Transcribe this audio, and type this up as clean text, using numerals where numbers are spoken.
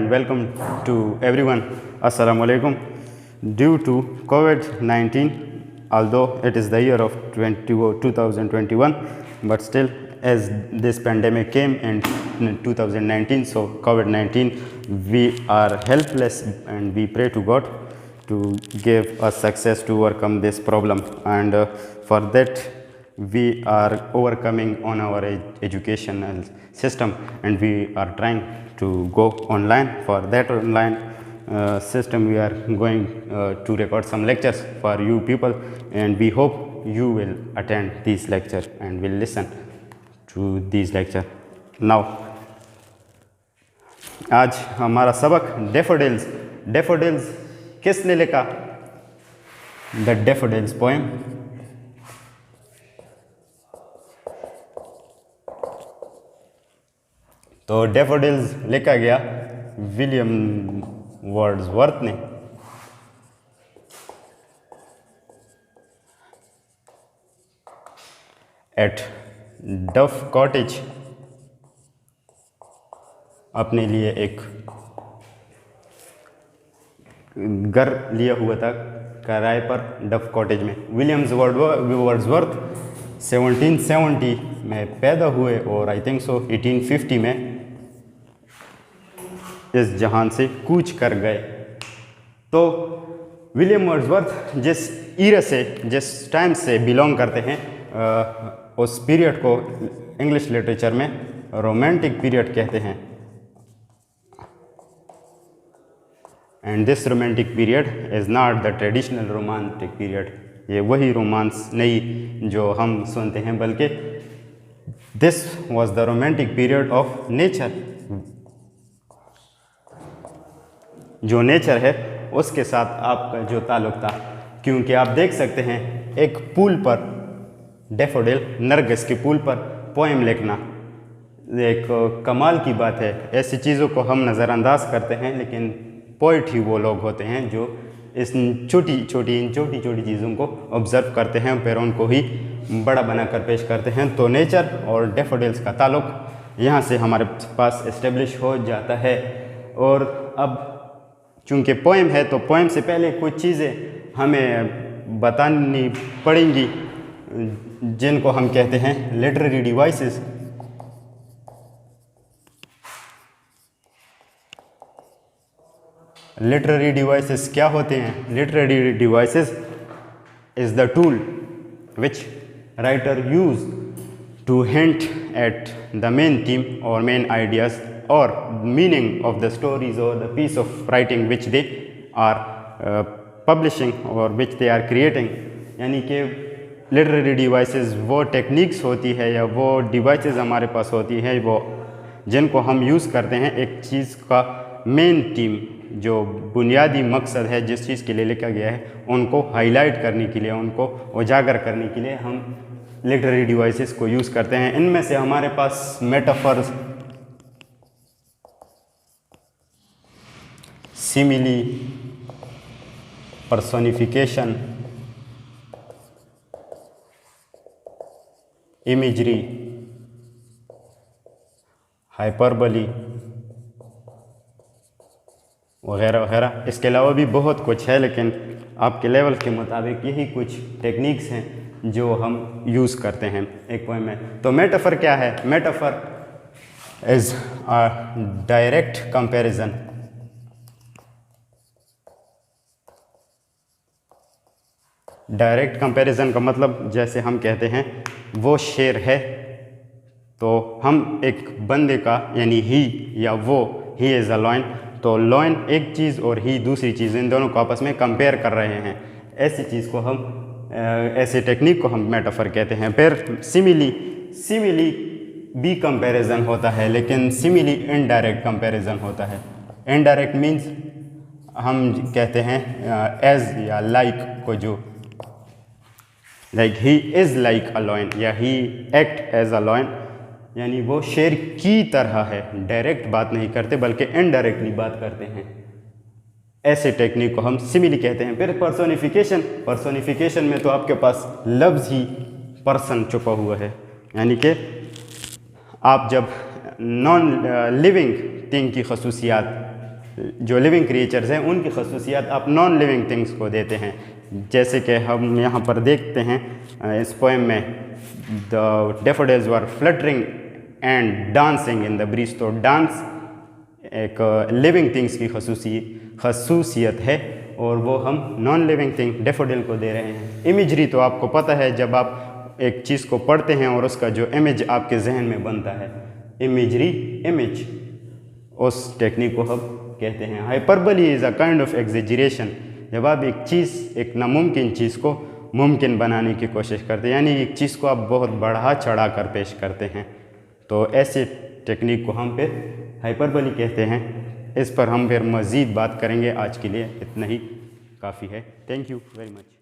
and welcome to everyone. Assalamu alaikum. Due to COVID-19, although it is the year of 2021, but still as this pandemic came in 2019, so COVID-19, we are helpless and we pray to God to give us success to overcome this problem, and for that we are overcoming on our educational system, and we are trying to go online. For that online system, we are going to record some lectures for you people, and we hope you will attend these lectures and will listen to these lectures. Now आज हमारा सबक daffodils किसने लिखा? The daffodils poem. तो daffodils लिखा गया William Wordsworth ने। Eight डफ कॉटेज अपने लिए एक घर लिया हुआ था किराए पर डफ कॉटेज में। विलियम्स वर्ड्सवर्थ 1770 में पैदा हुए और आई थिंक सो 1850 में इस जहान से कूच कर गए। तो विलियम वर्ड्सवर्थ जिस टाइम से बिलोंग करते हैं, उस पीरियड को इंग्लिश लिटरेचर में रोमांटिक पीरियड कहते हैं। And this romantic period is not the traditional romantic period. ये वही रोमांस नहीं जो हम सुनते हैं, बल्कि this was the romantic period of nature. जो नेचर है उसके साथ आपका जो ताल्लुक़ था, क्योंकि आप देख सकते हैं एक पुल पर डेफोडिल नरगिस के पुल पर पोएम लिखना एक कमाल की बात है। ऐसी चीज़ों को हम नज़रअंदाज करते हैं, लेकिन पोइट ही वो लोग होते हैं जो इस छोटी छोटी चीज़ों को ऑब्ज़र्व करते हैं, फिर उनको ही बड़ा बनाकर पेश करते हैं। तो नेचर और डेफोडिल्स का ताल्लुक़ यहाँ से हमारे पास इस्टेब्लिश हो जाता है। और अब चूँकि पोएम है, तो पोएम से पहले कुछ चीज़ें हमें बतानी पड़ेंगी जिनको हम कहते हैं लिटरेरी डिवाइसेस। लिटरेरी डिवाइसेस क्या होते हैं? Literary devices is the tool which writer use to hint at the main theme और main ideas or meaning of the stories or the piece of writing which they are publishing or which they are creating। यानी कि literary devices वो techniques होती है या वो devices हमारे पास होती है वो जिनको हम यूज़ करते हैं एक चीज़ का मेन थीम, जो बुनियादी मकसद है जिस चीज़ के लिए लिखा गया है, उनको हाईलाइट करने के लिए, उनको उजागर करने के लिए हम लिटरेरी डिवाइसेस को यूज़ करते हैं। इनमें से हमारे पास metaphors, similes, personification, imagery, hyperbole वगैरह वगैरह। इसके अलावा भी बहुत कुछ है, लेकिन आपके लेवल के मुताबिक यही कुछ टेक्निक्स हैं जो हम यूज़ करते हैं एक पोएम में। तो मेटाफर क्या है? Metaphor is a direct comparison. Direct comparison का मतलब, जैसे हम कहते हैं वो शेर है, तो हम एक बंदे का यानी ही या वो, ही इज़ अ लॉयन, तो लॉयन एक चीज़ और ही दूसरी चीज़, इन दोनों को आपस में कंपेयर कर रहे हैं। ऐसी चीज़ को हम ऐसे टेक्निक को हम मेटाफर कहते हैं। फिर सिमिली भी कंपैरिजन होता है, लेकिन सिमिली इनडायरेक्ट कंपैरिजन होता है। इनडायरेक्ट मीन्स हम कहते हैं एज या लाइक को, जो like he is like a lion या ही एक्ट एज अ लॉयन, यानी वो शेर की तरह है। डायरेक्ट बात नहीं करते बल्कि इनडायरेक्टली बात करते हैं। ऐसे टेक्निक को हम सिमिली कहते हैं। फिर पर्सोनिफिकेशन में तो आपके पास लफ्ज़ ही पर्सन छुपा हुआ है, यानी कि आप जब नॉन लिविंग थिंग की खसूसियात जो लिविंग क्रिएचर्स हैं उनकी खसूसियात आप नॉन लिविंग थिंग्स को देते हैं। जैसे कि हम यहाँ पर देखते हैं इस पोएम में the daffodils were fluttering and dancing in the breeze. तो डांस एक लिविंग थिंग्स की खसूसियत है और वो हम नॉन लिविंग थिंग डैफोडिल को दे रहे हैं। इमेजरी तो आपको पता है, जब आप एक चीज़ को पढ़ते हैं और उसका जो इमेज आपके जहन में बनता है, इमेजरी, इमेज, उस टेक्निक को हम कहते हैं। Hyperbole is a kind of exaggeration. जब आप एक चीज़, एक नामुमकिन चीज़ को मुमकिन बनाने की कोशिश करते हैं, यानी एक चीज़ को आप बहुत बढ़ा चढ़ा कर पेश करते हैं, तो ऐसे टेक्निक को हम फिर हाइपरबली कहते हैं। इस पर हम फिर मज़ीद बात करेंगे। आज के लिए इतना ही काफ़ी है। Thank you very much.